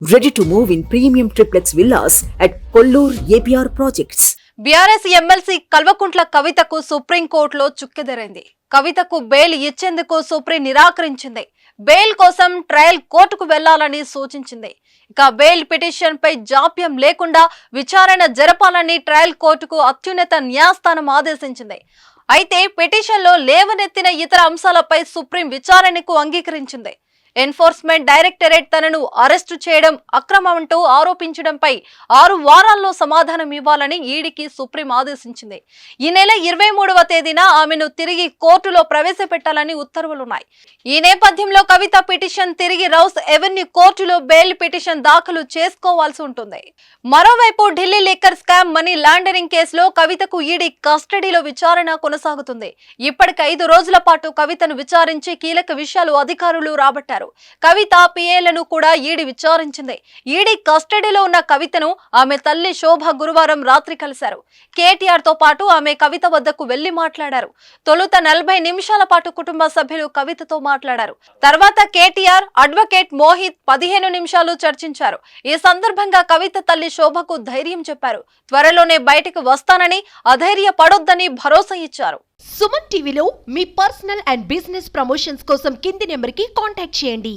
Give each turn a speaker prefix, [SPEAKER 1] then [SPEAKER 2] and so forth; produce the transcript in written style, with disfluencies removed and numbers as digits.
[SPEAKER 1] Ready to move in premium triplex villas at Kollur APR Projects.
[SPEAKER 2] BRS MLC Kalvakuntla కవితకు సుప్రీంకోర్టులో చుక్కెదురైంది. కవితకు bail ఇచ్చేందుకు supreme నిరాకరించింది. బెయిల్ కోసం ట్రయల్ కోర్టుకు వెళ్లాలని సూచించింది. ఇక బెయిల్ పిటిషన్ పై జాప్యం లేకుండా విచారణ జరపాలని ట్రయల్ కోర్టుకు అత్యున్నత న్యాయస్థానం ఆదేశించింది. అయితే పిటిషన్లో లేవనెత్తిన ఇతర అంశాలపై సుప్రీం విచారణకు అంగీకరించింది. ఎన్ఫోర్స్మెంట్ డైరెక్టరేట్ తనను అరెస్టు చేయడం అక్రమమంటూ ఆరోపించడంపై 6 వారాల్లో సమాధానం ఇవ్వాలని ఈడీకి సుప్రీం ఆదేశించింది. ఈ నెల 23వ తేదీన ఆమెను తిరిగి కోర్టులో ప్రవేశపెట్టాలని ఉత్తర్వులున్నాయి. ఈ నేపథ్యంలో కవిత పిటిషన్ తిరిగి రౌస్ ఎవెన్యూ కోర్టులో బెయిల్ పిటిషన్ దాఖలు చేసుకోవాల్సి ఉంటుంది. మరోవైపు Delhi liquor scam money laundering కేసులో కవితకు ఈడీ కస్టడీలో విచారణ కొనసాగుతుంది. ఇప్పటికి 5 రోజుల పాటు కవితను విచారించి కీలక విషయాలు అధికారులు రాబట్టారు. కవిత పిఏలను కూడా ఈడీ విచారించింది. ఈడీ కస్టడీలో ఉన్న కవితను ఆమె తల్లి శోభ గురువారం రాత్రి కలిశారు. కేటీఆర్ తో పాటు ఆమె కవిత వద్దకు వెళ్లి మాట్లాడారు. తొలుత 40 నిమిషాల పాటు కుటుంబ సభ్యులు కవితతో మాట్లాడారు. తర్వాత కేటీఆర్, అడ్వకేట్ మోహిత్ 15 నిమిషాలు చర్చించారు. ఈ సందర్భంగా కవిత తల్లి శోభకు ధైర్యం చెప్పారు. త్వరలోనే బయటకు వస్తానని, అధైర్య పడొద్దని భరోసా ఇచ్చారు.
[SPEAKER 3] సుమన్ టీవీలో మీ పర్సనల్ అండ్ బిజినెస్ ప్రమోషన్స్ కోసం కింది నెంబర్కి కాంటాక్ట్ చేయండి.